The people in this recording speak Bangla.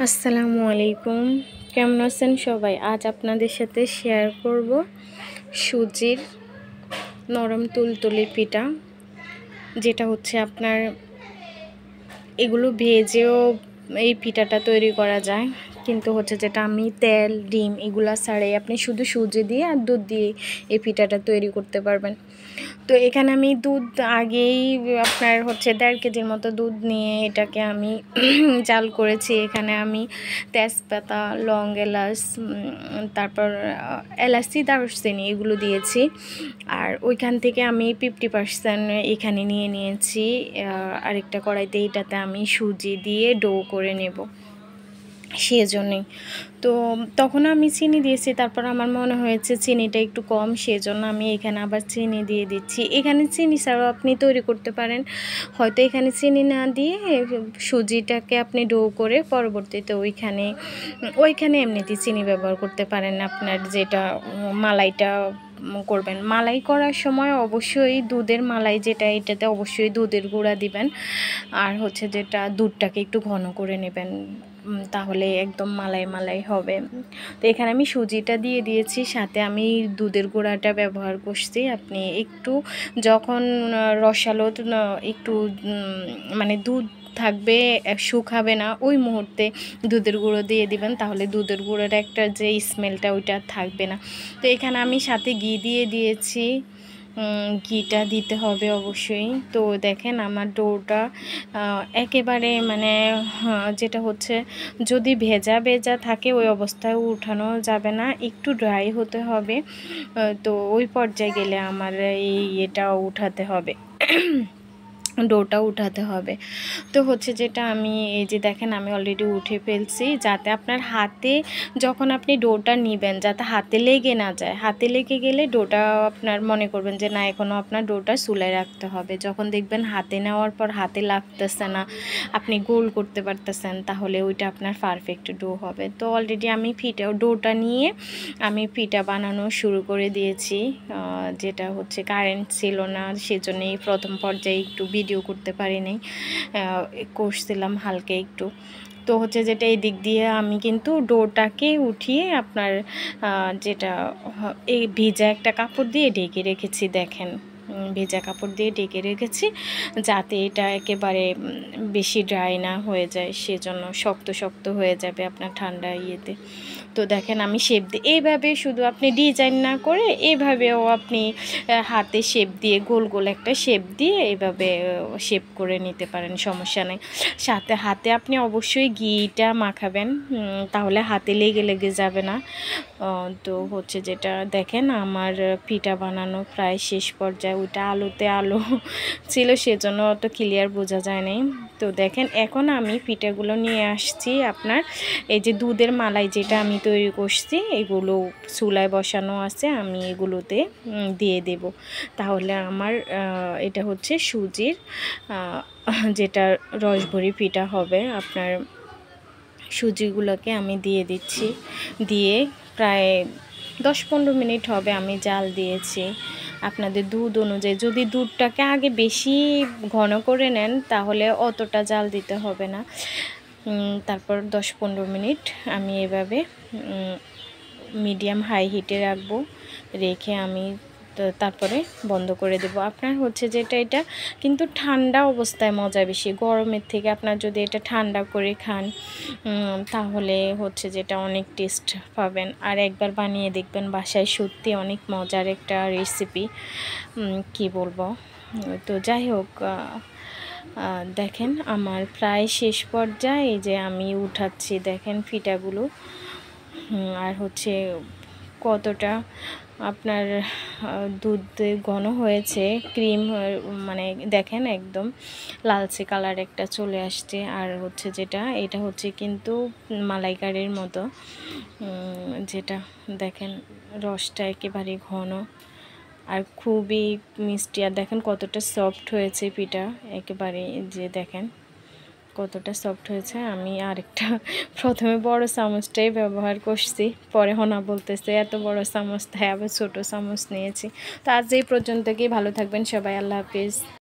আসসালামু আলাইকুম, কেমন আছেন সবাই? আজ আপনাদের সাথে শেয়ার করব সুজির নরম তুলতুলে পিঠা, যেটা হচ্ছে আপনার এগুলো ভেজেও এই পিঠাটা তৈরি করা যায়, কিন্তু হচ্ছে যেটা আমি তেল ডিম এগুলা ছাড়াই আপনি শুধু সুজি দিয়ে আর দুধ দিয়ে এই পিঠাটা তৈরি করতে পারবেন। তো এখানে আমি দুধ আগেই আপনার হচ্ছে 1.5 কেজির মতো দুধ নিয়ে এটাকে আমি জাল করেছি। এখানে আমি তেজপাতা, লং, এলাচ, তারপর এলাচি, দারুচিনি এগুলো দিয়েছি। আর ওইখান থেকে আমি 50% এখানে নিয়ে নিয়েছি আরেকটা কড়াইতে। এটাতে আমি সুজি দিয়ে ডো করে নেব, সেজন্যই। তো তখন আমি চিনি দিয়েছি, তারপর আমার মনে হয়েছে চিনিটা একটু কম, সেজন্য আমি এখানে আবার চিনি দিয়ে দিচ্ছি। এখানে চিনি ছাড়াও আপনি তৈরি করতে পারেন, হয়তো এখানে চিনি না দিয়ে সুজিটাকে আপনি ডো করে পরবর্তীতে ওইখানে এমনিতেই চিনি ব্যবহার করতে পারেন। আপনার যেটা মালাইটা করবেন, মালাই করার সময় অবশ্যই দুধের মালাই যেটা, এটাতে অবশ্যই দুধের গুঁড়া দিবেন। আর হচ্ছে যেটা দুধটাকে একটু ঘন করে নেবেন, তাহলে একদম মালাই মালাই হবে। তো এখানে আমি সুজিটা দিয়ে দিয়েছি, সাথে আমি দুধের গুঁড়াটা ব্যবহার করছি। আপনি একটু যখন রসালো একটু মানে দুধ থাকবে, শুকাবে না, ওই মুহূর্তে দুধের গুঁড়ো দিয়ে দিবেন, তাহলে দুধের গুঁড়োর একটা যে স্মেলটা ওইটা থাকবে না। তো এখানে আমি সাথে ঘি দিয়ে দিয়েছি, ঘিটা দিতে হবে অবশ্যই। তো দেখেন আমার ডোটা একেবারে মানে যেটা হচ্ছে, যদি ভেজা ভেজা থাকে ওই অবস্থায় উঠানো যাবে না, একটু ড্রাই হতে হবে। তো ওই পর্যায়ে গেলে আমার এটা উঠাতে হবে, ডোটা উঠাতে হবে। তো হচ্ছে যেটা আমি এই যে দেখেন আমি অলরেডি উঠে ফেলছি, যাতে আপনার হাতে যখন আপনি ডোটা নেবেন যাতে হাতে লেগে না যায়। হাতে লেগে গেলে ডোটা আপনার মনে করবেন যে না, এখনও আপনার ডোটা চুলায় রাখতে হবে। যখন দেখবেন হাতে নেওয়ার পর হাতে লাগতেছে না, আপনি গোল করতে পারতেছেন, তাহলে ওইটা আপনার পারফেক্ট ডো হবে। তো অলরেডি আমি ডোটা নিয়ে আমি পিঠা বানানো শুরু করে দিয়েছি। যেটা হচ্ছে কারেন্ট ছিল না, সেজন্যই প্রথম পর্যায়ে একটু ভিডিও করতে পারিনি, করছিলাম হালকা একটু। তো হচ্ছে যেটা এই দিক দিয়ে আমি কিন্তু ডোটাকে উঠিয়ে আপনার যেটা এই ভিজা একটা কাপড় দিয়ে ঢেকে রেখেছি। দেখেন ভেজা কাপড় দিয়ে ঢেকে রেখেছি, যাতে এটা একেবারে বেশি ড্রাই না হয়ে যায়, সেজন্য শক্ত শক্ত হয়ে যাবে আপনার ঠান্ডা ইয়েতে। তো দেখেন আমি শেপ দিই এইভাবে, শুধু আপনি ডিজাইন না করে এইভাবেও আপনি হাতে শেপ দিয়ে গোল গোল একটা শেপ দিয়ে এইভাবে শেপ করে নিতে পারেন, সমস্যা নেই। সাথে হাতে আপনি অবশ্যই ঘিটা মাখাবেন, তাহলে হাতে লেগে লেগে যাবে না। তো হচ্ছে যেটা দেখেন আমার পিঠা বানানো প্রায় শেষ পর্যায়ে। ওইটা আলুতে আলু ছিল, সেজন্য অত ক্লিয়ার বোঝা যায় নাই। তো দেখেন এখন আমি পিঠাগুলো নিয়ে আসছি আপনার এই যে দুধের মালাই যেটা আমি তৈরি করছি, এগুলো চুলায় বসানো আছে, আমি এগুলোতে দিয়ে দেব। তাহলে আমার এটা হচ্ছে সুজির যেটা রসভরি পিঠা হবে। আপনার সুজিগুলোকে আমি দিয়ে দিচ্ছি, দিয়ে প্রায় 10-15 মিনিট হবে আমি জাল দিয়েছি। আপনাদের দুধ অনুযায়ী, যদি দুধটাকে আগে বেশি ঘন করে নেন তাহলে অতটা জাল দিতে হবে না। তারপর 10-15 মিনিট আমি এভাবে মিডিয়াম হাই হিটে রাখবো, রেখে আমি তারপরে বন্ধ করে দেব। আপনার হচ্ছে যেটা এটা কিন্তু ঠান্ডা অবস্থায় মজা বেশি, গরমের থেকে আপনার যদি এটা ঠান্ডা করে খান তাহলে হচ্ছে যেটা অনেক টেস্ট পাবেন। আর একবার বানিয়ে দেখবেন বাসায়, সত্যি অনেক মজার একটা রেসিপি, কি বলবো। তো যাই হোক, দেখেন আমার প্রায় শেষ পর্যায়ে, এই যে আমি উঠাচ্ছি দেখেন পিঠাগুলো। আর হচ্ছে কতটা আপনার দুধ ঘন হয়েছে, ক্রিম মানে দেখেন একদম লালচে কালার একটা চলে আসছে। আর হচ্ছে যেটা এটা হচ্ছে কিন্তু মালাইকারির মতো, যেটা দেখেন রসটা একেবারে ঘন আর খুবই মিষ্টি। আর দেখেন কতটা সফট হয়েছে পিঠা, একেবারে যে দেখেন কতটা সফট হয়েছে। আমি আরেকটা প্রথমে বড় চামচটাই ব্যবহার করছি, পরে হোনা বলতেছে এত বড় চামচ, তাই আবার ছোটো চামচ নিয়েছি। তো আজ এই পর্যন্ত, ভালো থাকবেন সবাই, আল্লাহ হাফিজ।